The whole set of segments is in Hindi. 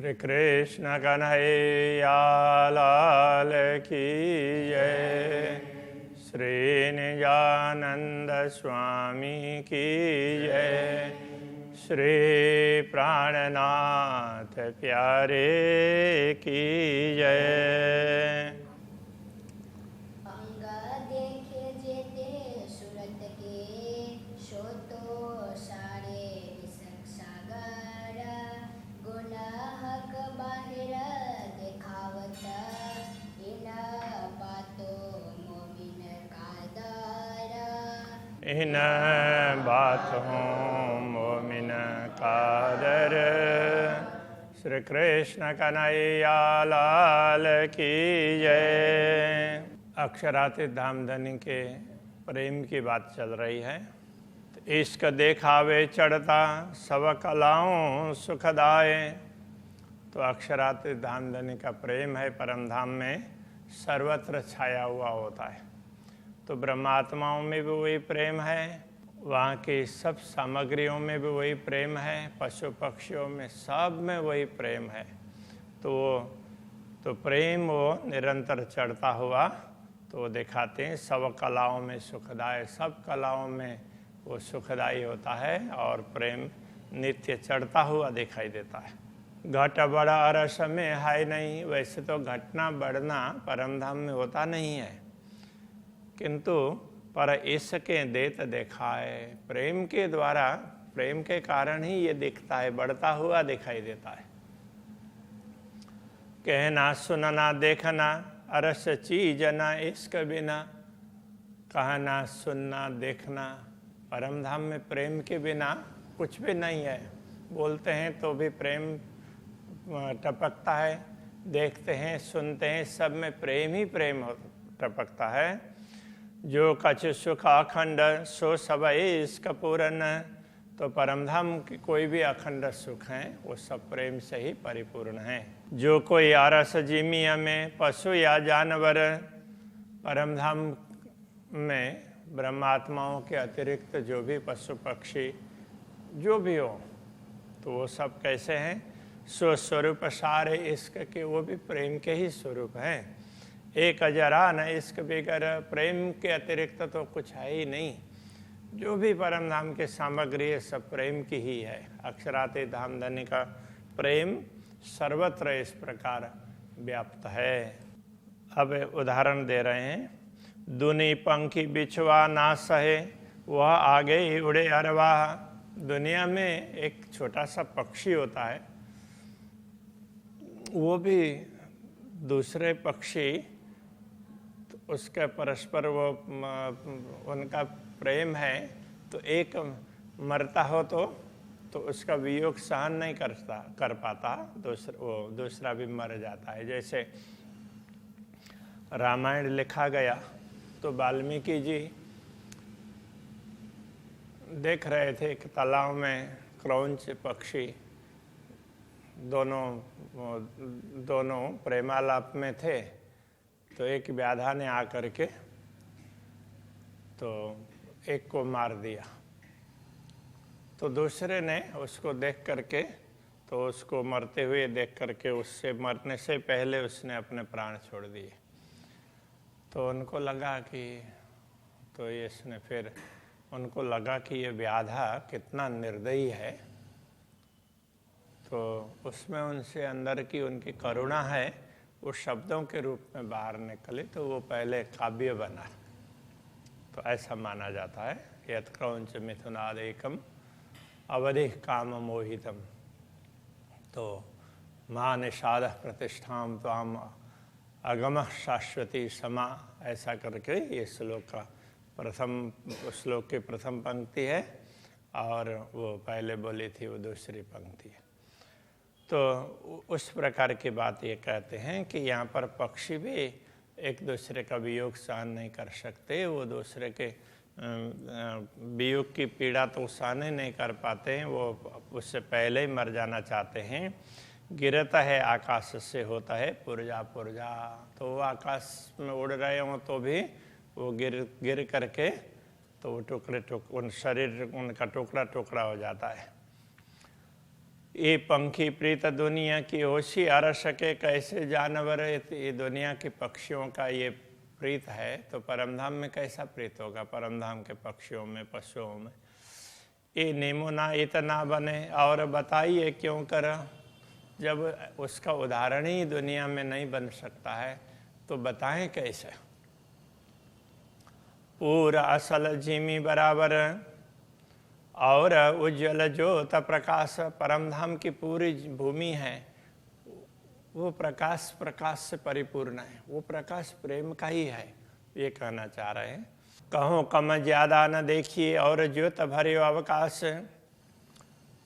श्री कृष्ण कन्हैया लाल की जय। श्री निजानंद स्वामी की जय। श्री प्राणनाथ प्यारे की जय। इन बातों मोमिन कादर। श्री कृष्ण कन्हैया लाल की जय। अक्षरातीत धामधनी के प्रेम की बात चल रही है। इश्क देखावे चढ़ता सब कलाओं सुखदाए। तो अक्षरातीत धामधनी का प्रेम है परम धाम में सर्वत्र छाया हुआ होता है। तो ब्रह्मात्माओं में भी वही प्रेम है, वहाँ की सब सामग्रियों में भी वही प्रेम है, पशु पक्षियों में सब में वही प्रेम है। तो प्रेम वो निरंतर चढ़ता हुआ तो वो दिखाते हैं सब कलाओं में सुखदायी। सब कलाओं में वो सुखदायी होता है और प्रेम नित्य चढ़ता हुआ दिखाई देता है। घट बड़ा अरस में है नहीं। वैसे तो घटना बढ़ना परम धाम में होता नहीं है, किंतु पर इसके देत दिखाए। प्रेम के द्वारा, प्रेम के कारण ही ये दिखता है, बढ़ता हुआ दिखाई देता है। कहना सुनना देखना अरस चीज न इश्क बिना। कहना सुनना देखना परम धाम में प्रेम के बिना कुछ भी नहीं है। बोलते हैं तो भी प्रेम टपकता है, देखते हैं सुनते हैं सब में प्रेम ही प्रेम टपकता है। जो कछ सुख अखंड सो सब इसका पूरन। तो परमधाम की कोई भी अखंड सुख है वो सब प्रेम से ही परिपूर्ण है। जो कोई आरस जिमिया में पशु या जानवर। परमधाम में ब्रह्मात्माओं के अतिरिक्त जो भी पशु पक्षी जो भी हो तो वो सब कैसे हैं? सो स्वरूप सारे इश्क के, वो भी प्रेम के ही स्वरूप हैं। एक अजरा न इश्क बिगर। प्रेम के अतिरिक्त तो कुछ है ही नहीं। जो भी परम धाम के सामग्री है सब प्रेम की ही है। अक्षरातीत धामधनी का प्रेम सर्वत्र इस प्रकार व्याप्त है। अब उदाहरण दे रहे हैं। दुनी पंखी बिछवा ना सहे वह आगे ही उड़े अरवाह। दुनिया में एक छोटा सा पक्षी होता है, वो भी दूसरे पक्षी उसका परस्पर वो उनका प्रेम है। तो एक मरता हो तो उसका वियोग सहन नहीं कर पाता, दूसरा भी मर जाता है। जैसे रामायण लिखा गया तो वाल्मीकि जी देख रहे थे एक तालाब में क्रौंच पक्षी दोनों प्रेमालाप में थे। तो एक व्याधा ने आकर के तो एक को मार दिया। तो दूसरे ने उसको देख करके, तो उसको मरते हुए देख करके उससे मरने से पहले उसने अपने प्राण छोड़ दिए। तो उनको लगा कि तो इसने फिर उनको लगा कि ये व्याधा कितना निर्दयी है। तो उसमें उनसे अंदर की उनकी करुणा है वो शब्दों के रूप में बाहर निकले। तो वो पहले काव्य बना। तो ऐसा माना जाता है। यत् क्रौंच मिथुनादेकम अवधि काम मोहितम। तो मां निषाद प्रतिष्ठाम त्वाम अगम शाश्वती समा। ऐसा करके ये श्लोक का श्लोक की प्रथम पंक्ति है और वो पहले बोली थी वो दूसरी पंक्ति है। तो उस प्रकार की बात ये कहते हैं कि यहाँ पर पक्षी भी एक दूसरे का वियोग सहन नहीं कर सकते। वो दूसरे के वियोग की पीड़ा तो सहन नहीं कर पाते हैं, वो उससे पहले ही मर जाना चाहते हैं। गिरता है आकाश से होता है पुरजा पुरजा। तो वो आकाश में उड़ रहे हों तो भी वो गिर करके तो वो उन शरीर उनका टुकड़ा टुकड़ा हो जाता है। ये पंखी प्रीत दुनिया की होशी अरस के कैसे जानवर, ये दुनिया के पक्षियों का ये प्रीत है तो परमधाम में कैसा प्रीत होगा, परमधाम के पक्षियों में, पशुओं में। ये नेमुना इतना बने, और बताइए क्यों कर, जब उसका उदाहरण ही दुनिया में नहीं बन सकता है तो बताएं कैसे। पूरा असल झिमी बराबर और उज्ज्वल ज्योत प्रकाश, परमधाम की पूरी भूमि है वो प्रकाश से परिपूर्ण है, वो प्रकाश प्रेम का ही है, ये कहना चाह रहे हैं। कहो कम ज्यादा न देखिए और ज्योत भरे अवकाश,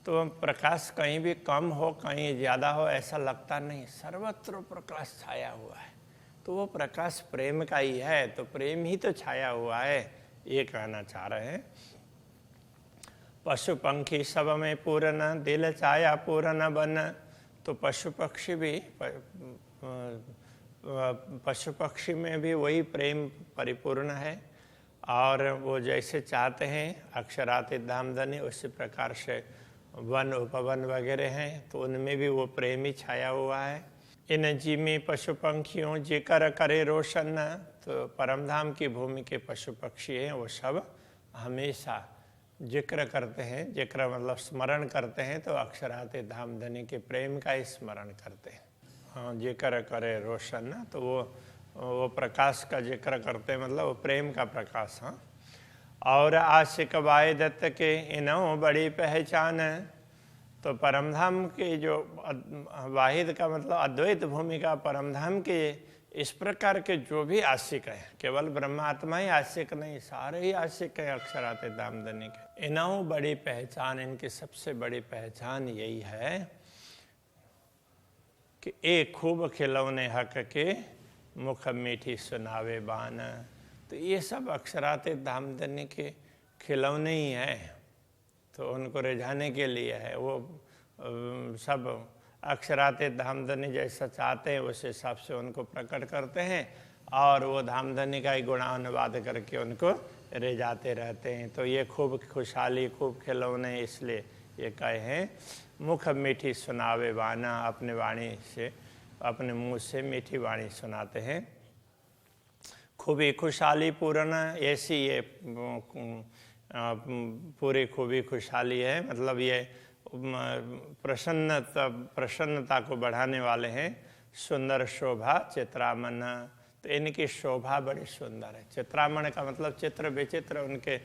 तो प्रकाश कहीं भी कम हो कहीं ज्यादा हो ऐसा लगता नहीं, सर्वत्र प्रकाश छाया हुआ है, तो वो प्रकाश प्रेम का ही है, तो प्रेम ही तो छाया हुआ है, ये कहना चाह रहे हैं। पशु पंखी सब में पूर्ण, दिल छाया पूर्ण बन, तो पशु पक्षी भी, पशु पक्षी में भी वही प्रेम परिपूर्ण है, और वो जैसे चाहते हैं अक्षरातीत धामधनी, उसी प्रकार से वन उपवन वगैरह हैं तो उनमें भी वो प्रेम ही छाया हुआ है। इन जिमी पशु पंखियों जिक्र करे रोशन, तो परमधाम की भूमि के पशु पक्षी हैं वो सब हमेशा जिक्र करते हैं, जिक्र मतलब स्मरण करते हैं, तो अक्षरातीत धामधनी के प्रेम का ही स्मरण करते हैं। हाँ, जिक्र करे रोशन ना, तो वो प्रकाश का जिक्र करते हैं, मतलब वो प्रेम का प्रकाश। हाँ, और आशिक वाय दत्त के इन्हों बड़ी पहचान, तो परमधाम के जो वाहिद का मतलब अद्वैत भूमिका परमधाम के इस प्रकार के जो भी आशिक हैं, केवल ब्रह्मात्मा ही आशिक नहीं, सारे ही आशिक हैं अक्षरातीत धामधनी के। इन्हों बड़ी पहचान, इनकी सबसे बड़ी पहचान यही है कि एक खूब खिलौने हक के मुख मीठी सुनावे बान, तो ये सब अक्षरातीत धामधनी के खिलौने ही हैं, तो उनको रिझाने के लिए है। वो सब अक्षरातीत धामधनी जैसा चाहते हैं उस हिसाब से उनको प्रकट करते हैं, और वो धामधनी का ही गुणानुवाद करके उनको रिझाते रहते हैं। तो ये खूब खुशहाली, खूब खिलौने, इसलिए ये कहे हैं मुख मीठी सुनावे बाना, अपने वाणी से, अपने मुँह से मीठी वाणी सुनाते हैं। खूबी खुशहाली पूर्ण, ऐसी ये पूरी खूबी खुशहाली है, मतलब ये प्रसन्नता को बढ़ाने वाले हैं। सुंदर शोभा चित्रामन, तो इनकी शोभा बड़ी सुंदर है। चित्रामन का मतलब चित्र विचित्र, उनके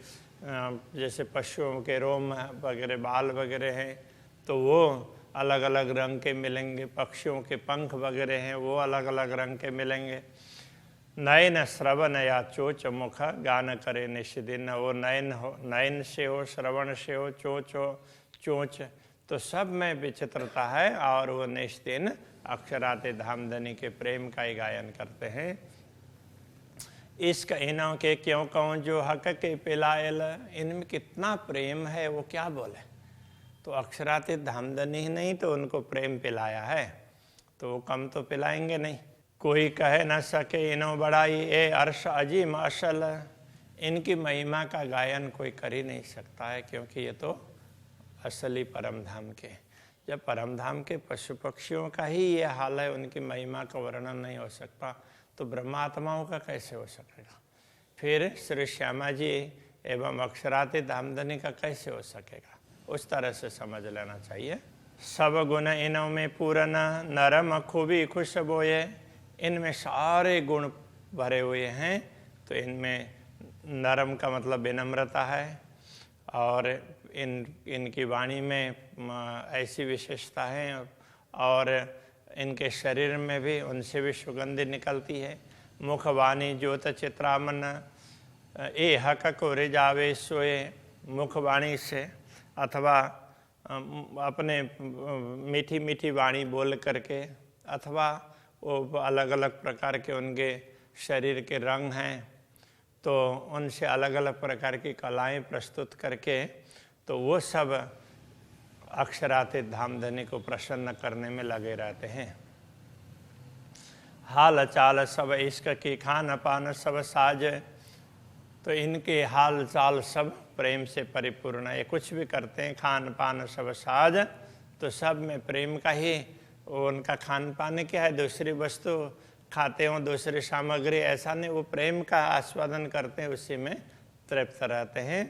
जैसे पशुओं के रोम वगैरह, बाल वगैरह हैं तो वो अलग अलग रंग के मिलेंगे, पक्षियों के पंख वगैरह हैं वो अलग अलग रंग के मिलेंगे। नयन श्रवण या चोच मुख गान करे निषदिन, वो नयन से हो, श्रवण से हो, चोच हो, चोच, तो सब में विचित्रता है, और वो निष्दिन अक्षरातीत धामधनी के प्रेम का ही गायन करते हैं। इश्क इनों के क्यों कहूँ जो हक के पिलायल, इनमें कितना प्रेम है वो क्या बोले, तो अक्षरातीत धामधनी ही नहीं तो उनको प्रेम पिलाया है, तो वो कम तो पिलाएंगे नहीं। कोई कहे न सके इनो बड़ाई, ए अर्श अजीम असल, इनकी महिमा का गायन कोई कर ही नहीं सकता है, क्योंकि ये तो असली परमधाम के, जब परमधाम के पशु पक्षियों का ही ये हाल है, उनकी महिमा का वर्णन नहीं हो सकता, तो ब्रह्मात्माओं का कैसे हो सकेगा। फिर श्री श्यामा जी एवं अक्षरातीत धामधनी का कैसे हो सकेगा, उस तरह से समझ लेना चाहिए। सब गुण इनों में पूर्ण, नरम खूबी खुश बोए, इनमें सारे गुण भरे हुए हैं, तो इनमें नरम का मतलब विनम्रता है, और इनकी वाणी में ऐसी विशेषता है, और इनके शरीर में भी उनसे भी सुगंधि निकलती है। मुख वाणी ज्योत चित्रामन, ए हक को रिजावे सोए, मुख वाणी से अथवा अपने मीठी मीठी वाणी बोल करके, अथवा वो अलग अलग प्रकार के उनके शरीर के रंग हैं, तो उनसे अलग अलग प्रकार की कलाएं प्रस्तुत करके, तो वो सब अक्षरातीत धामधनी को प्रसन्न करने में लगे रहते हैं। हाल चाल सब इश्क की, खान पान सब साज, तो इनके हाल चाल सब प्रेम से परिपूर्ण है, कुछ भी करते हैं, खान पान सब साज, तो तो सब में प्रेम का ही वो उनका खान पान क्या है, दूसरी वस्तु खाते हो, दूसरी सामग्री, ऐसा नहीं, वो प्रेम का आस्वादन करते हैं, उसी में तृप्त रहते हैं।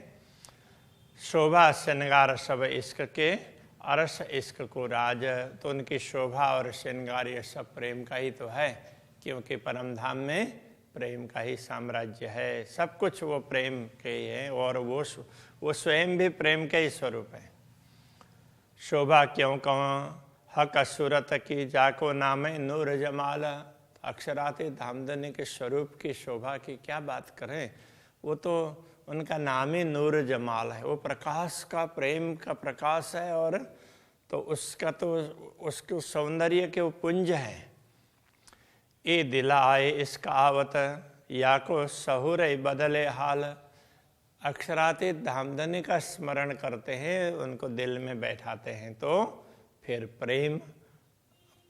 शोभा श्रृंगार सब इश्क के, अरस इश्क को राज। तो उनकी शोभा और श्रृंगार ये सब प्रेम का ही तो है, क्योंकि परम धाम में प्रेम का ही साम्राज्य है, सब कुछ वो प्रेम के ही है, और वो स्वयं भी प्रेम के ही स्वरूप है। शोभा क्यों कहूँ हक सूरत की, जाको नाम नूर जमाल। अक्षराते धामधनी के स्वरूप की शोभा की क्या बात करें, वो तो उनका नाम ही नूर जमाल है, वो प्रकाश का, प्रेम का प्रकाश है, और तो उसका तो उसके सौंदर्य के वो पुंज है। ये दिला आए इसका आवत, या को सहुर बदले हाल। अक्षराते धामधनी का स्मरण करते हैं, उनको दिल में बैठाते हैं, तो फिर प्रेम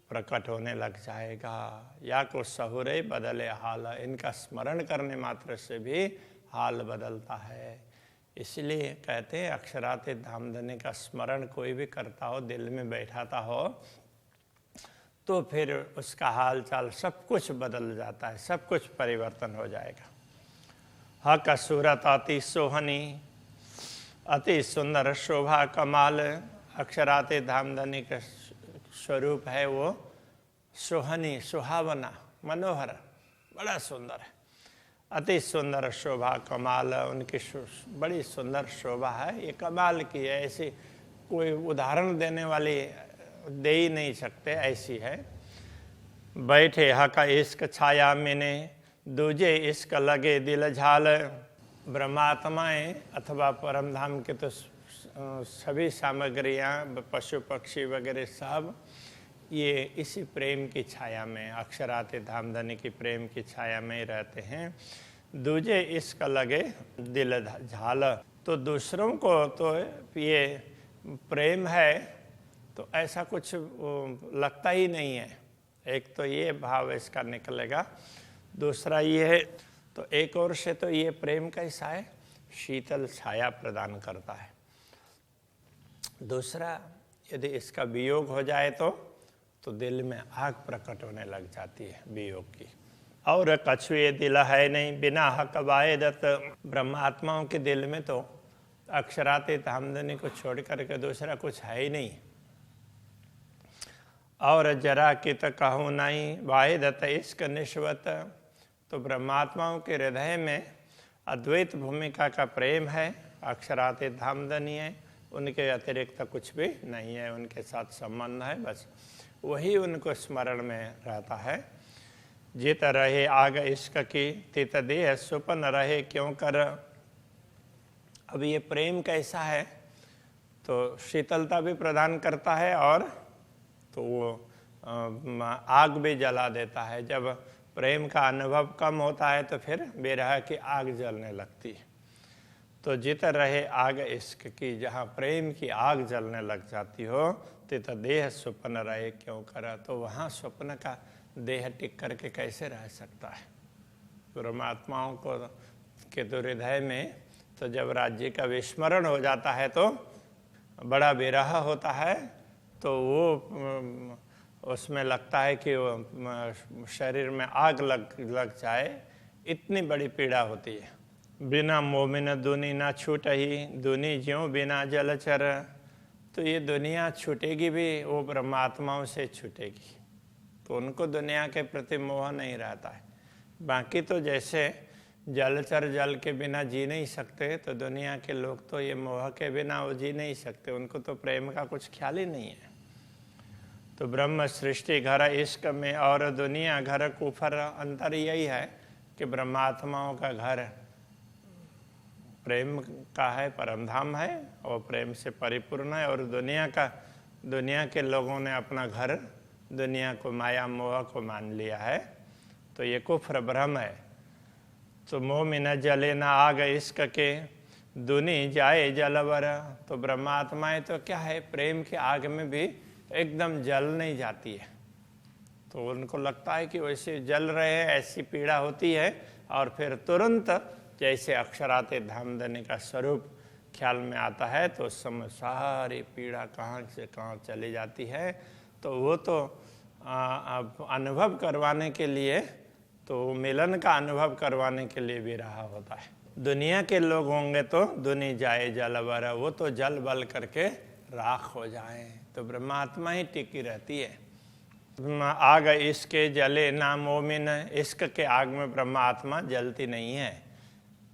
प्रकट होने लग जाएगा। या को सहुरे बदले हाल, इनका स्मरण करने मात्र से भी हाल बदलता है। इसलिए कहते हैं अक्षराते धामधनी का स्मरण कोई भी करता हो, दिल में बैठाता हो, तो फिर उसका हाल चाल सब कुछ बदल जाता है, सब कुछ परिवर्तन हो जाएगा। हक सूरत अति सोहनी, अति सुंदर शोभा कमाल। अक्षराते धामधनी का स्वरूप है वो सोहनी, सुहावना, मनोहर, बड़ा सुंदर है। अति सुंदर शोभा कमाल, उनकी बड़ी सुंदर शोभा है, ये कमाल की है, ऐसी कोई उदाहरण देने वाली दे ही नहीं सकते, ऐसी है। बैठे हका इश्क छाया मैंने, दूजे इश्क लगे दिल झाल। ब्रह्मात्माएं अथवा परमधाम के तो सभी सामग्रियां, पशु पक्षी वगैरह सब ये इसी प्रेम की छाया में, अक्षराते धामधनी की प्रेम की छाया में रहते हैं। दूजे इश्क लगे दिल झाल, तो दूसरों को तो ये प्रेम है तो ऐसा कुछ लगता ही नहीं है। एक तो ये भाव इसका निकलेगा, दूसरा ये है, तो एक और से तो ये प्रेम कैसा है, शीतल छाया प्रदान करता है। दूसरा, यदि इसका वियोग हो जाए तो दिल में आग प्रकट होने लग जाती है वियोग की। और कछुए दिल है नहीं बिना हक वायदत। ब्रह्मात्माओं के दिल में तो अक्षराते धामधनी को छोड़ करके दूसरा कुछ है ही नहीं। और जरा कित कहूँ नहीं वाहिदत इश्क निश्वत। तो ब्रह्मात्माओं के हृदय में अद्वैत भूमिका का प्रेम है, अक्षराते धामधनी है, उनके अतिरिक्त कुछ भी नहीं है, उनके साथ संबंध है, बस वही उनको स्मरण में रहता है। जित रहे आग इश्क की, तित देह सुपन रहे क्यों कर। अब ये प्रेम कैसा है, तो शीतलता भी प्रदान करता है और तो वो आग भी जला देता है। जब प्रेम का अनुभव कम होता है तो फिर बेरह की आग जलने लगती है। तो जित रहे आग इश्क की, जहाँ प्रेम की आग जलने लग जाती हो, तित देह सुपन रहे क्यों करा। तो वहाँ स्वप्न का देह टिक करके कैसे रह सकता है। परमात्माओं को के तो हृदय में तो जब राज्य का विस्मरण हो जाता है तो बड़ा बेरहा होता है, तो वो उसमें लगता है कि वो शरीर में आग लग जाए, इतनी बड़ी पीड़ा होती है। बिना मोमिन दुनी ना छूट ही, दुनी ज्यों बिना जलचर। तो ये दुनिया छूटेगी भी, वो परमात्माओं से छूटेगी, तो उनको दुनिया के प्रति मोह नहीं रहता है। बाकी तो जैसे जलचर जल के बिना जी नहीं सकते, तो दुनिया के लोग तो ये मोह के बिना वो जी नहीं सकते, उनको तो प्रेम का कुछ ख्याल ही नहीं है। तो ब्रह्म सृष्टि घर इश्क में और दुनिया घर कुफर। अंतर यही है कि ब्रह्मात्माओं का घर प्रेम का है, परमधाम है और प्रेम से परिपूर्ण है, और दुनिया के लोगों ने अपना घर दुनिया को, माया मोह को मान लिया है, तो ये कुफ्र भ्रम है। तो मोह में न जले न आग इश्क के, दुनी जाए जलवर। तो ब्रह्मात्माएं तो क्या है, प्रेम की आग में भी एकदम जल नहीं जाती है, तो उनको लगता है कि वैसे जल रहे हैं, ऐसी पीड़ा होती है, और फिर तुरंत जैसे अक्षराते धामधनी का स्वरूप ख्याल में आता है तो उस समय सारी पीड़ा कहाँ से कहाँ चली जाती है। तो वो तो अनुभव करवाने के लिए, तो मिलन का अनुभव करवाने के लिए भी रहा होता है। दुनिया के लोग होंगे तो दुनि जाए जल बर, वो तो जल बल करके राख हो जाए, तो ब्रह्मात्मा ही टिकी रहती है। आग इश्क जले ना मोमिन, इश्क के आग में ब्रह्मात्मा जलती नहीं है।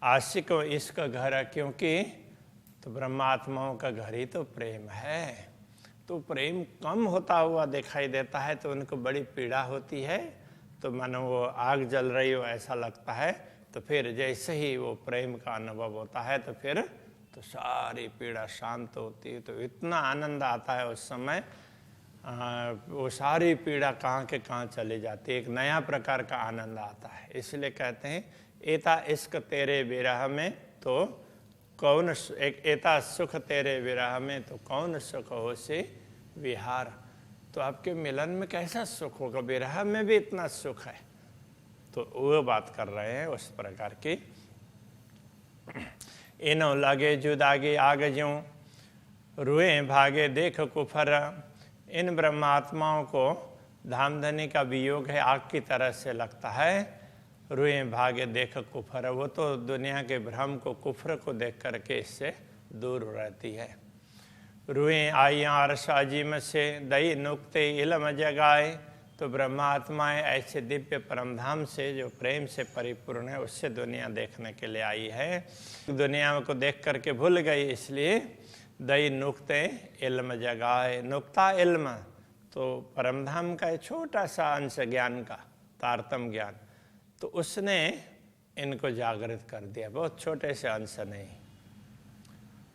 आशिक इश्क घर, क्योंकि तो ब्रह्मात्माओं का घर ही तो प्रेम है। तो प्रेम कम होता हुआ दिखाई देता है तो उनको बड़ी पीड़ा होती है, तो मानो वो आग जल रही हो ऐसा लगता है। तो फिर जैसे ही वो प्रेम का अनुभव होता है तो फिर तो सारी पीड़ा शांत होती है, तो इतना आनंद आता है उस समय, वो सारी पीड़ा कहाँ के कहाँ चली जाती है, एक नया प्रकार का आनंद आता है। इसलिए कहते हैं एता इश्क तेरे विरह में तो कौन, एक एता सुख तेरे विरह में तो कौन सुख हो से विहार। तो आपके मिलन में कैसा सुख होगा, विरह में भी इतना सुख है। तो वो बात कर रहे हैं उस प्रकार की। इनो लगे जुदागे आग ज्यों, रुए भागे देख कुफर। इन ब्रह्मात्माओं को धामधनी का वियोग है, आग की तरह से लगता है। रुए भागे देख कुफर, वो तो दुनिया के भ्रम को, कुफर को देख करके इससे दूर रहती है। रुए आइयाँ अरश अजीम से, दई नुक्ते इल्म जगाए। तो ब्रह्मात्माएं ऐसे दिव्य परमधाम से जो प्रेम से परिपूर्ण है, उससे दुनिया देखने के लिए आई है। दुनिया को देख करके भूल गई, इसलिए दई नुक्ते इल्म जगाए। नुक्ता इल्म तो परमधाम का छोटा सा अंश ज्ञान का, तारतम ज्ञान, तो उसने इनको जागृत कर दिया, बहुत छोटे से अंश नहीं।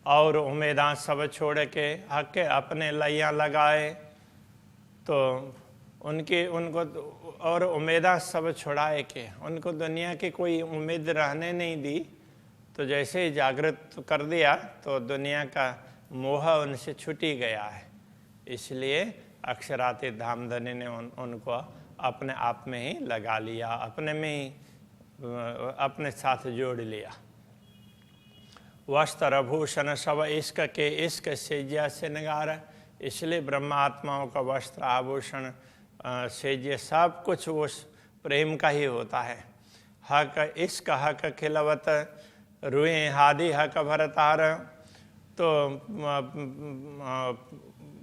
और उम्मीदां सब छोड़ के हक के अपने लैया लगाए। तो उनको और उम्मीदां सब छुड़ाए के, उनको दुनिया की कोई उम्मीद रहने नहीं दी। तो जैसे ही जागृत कर दिया तो दुनिया का मोह उनसे छूटी गया है। इसलिए अक्षरातीत धामधनी ने उनको अपने आप में ही लगा लिया, अपने में ही अपने साथ जोड़ लिया। वस्त्र भूषण सब इश्क के, इश्क सेज्या से नगार। इसलिए ब्रह्मात्माओं का वस्त्र आभूषण सेज्य सब कुछ उस प्रेम का ही होता है। हक इश्क हक खिलवत, रुए हादि हक भरतार। तो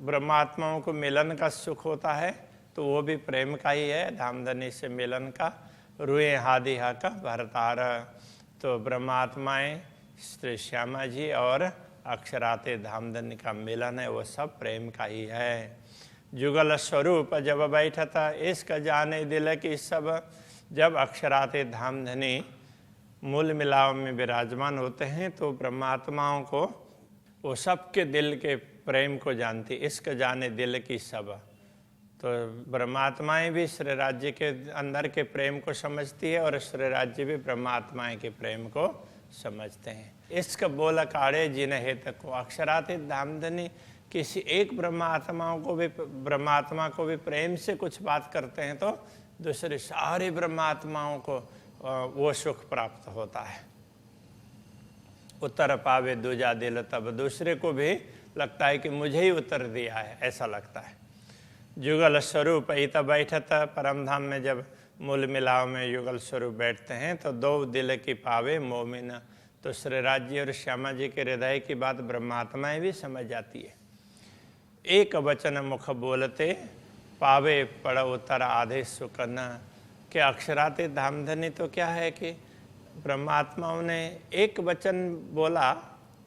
ब्रह्मात्माओं को मिलन का सुख होता है, तो वो भी प्रेम का ही है, धामधनी से मिलन का। रुए हादि हक भरतार, तो ब्रह्मात्माएं श्री श्यामा जी और अक्षराते धामधनी का मिलन है, वो सब प्रेम का ही है। जुगल स्वरूप जब बैठता, इश्क जाने दिल की सब। जब अक्षराते धामधनी मूल मिलाव में विराजमान होते हैं तो ब्रह्मात्माओं को, वो सबके दिल के प्रेम को जानती, इश्क जाने दिल की सब। तो ब्रह्मात्माएं भी श्री राज्य के अंदर के प्रेम को समझती है और श्री राज्य भी ब्रह्मात्माएं के प्रेम को समझते हैं। इश्क बोल काढ़े जिन हेत को, अक्षरातीत धामधनी किसी एक ब्रह्मात्मा को भी प्रेम से कुछ बात करते हैं तो दूसरे सारी ब्रह्मात्माओं को वो सुख प्राप्त होता है। उत्तर पावे दूजा दिल, तब दूसरे को भी लगता है कि मुझे ही उत्तर दिया है, ऐसा लगता है। युगल स्वरूप इत बैठत, परमधाम में जब मूल मिलाव में युगल स्वरूप बैठते हैं तो दो दिल की पावे मोमिन। तो श्री राज्य और श्यामा जी के हृदय की बात ब्रह्मात्माएं भी समझ जाती है। एक वचन मुख बोलते, पावे पड़ उत्तर आधे सुकन। के अक्षरातीत धामधनी तो क्या है कि ब्रह्मात्माओं ने एक वचन बोला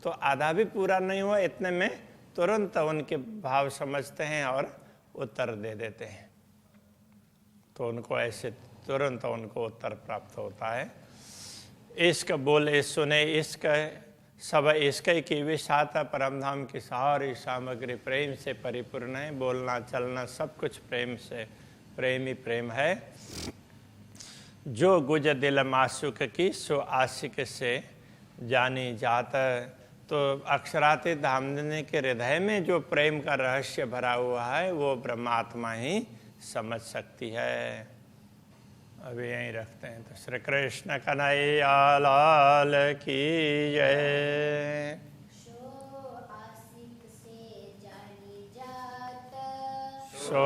तो आधा भी पूरा नहीं हुआ, इतने में तुरंत उनके भाव समझते हैं और उत्तर दे देते हैं। तो उनको ऐसे तुरंत उनको उत्तर प्राप्त होता है। इश्क बोले सुने इश्क सब, इश्क की विशाता। परमधाम की सारी सामग्री प्रेम से परिपूर्ण है, बोलना चलना सब कुछ प्रेम से, प्रेम ही प्रेम है। जो गुज दिल मासुक की, सो आशिक से जानी जात। तो अक्षरातीत धामधनी के हृदय में जो प्रेम का रहस्य भरा हुआ है वो ब्रह्मात्मा ही समझ सकती है। अभी यहीं रखते हैं। तो श्री कृष्ण कन्हैया लाल की जय। सो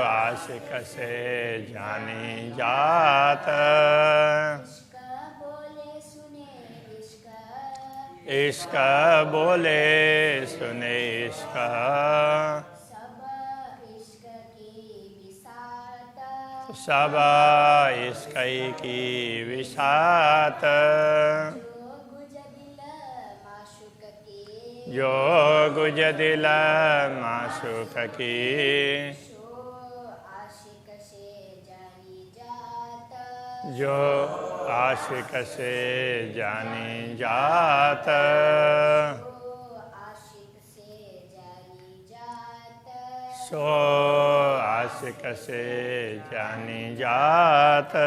आशिक से जानी जात। इश्क बोले सुने इश्क, सब इश्क की विसात। जो गुज दिल माशूक की, जो आशिक से जानी जात। सो आशिक से जानी जात।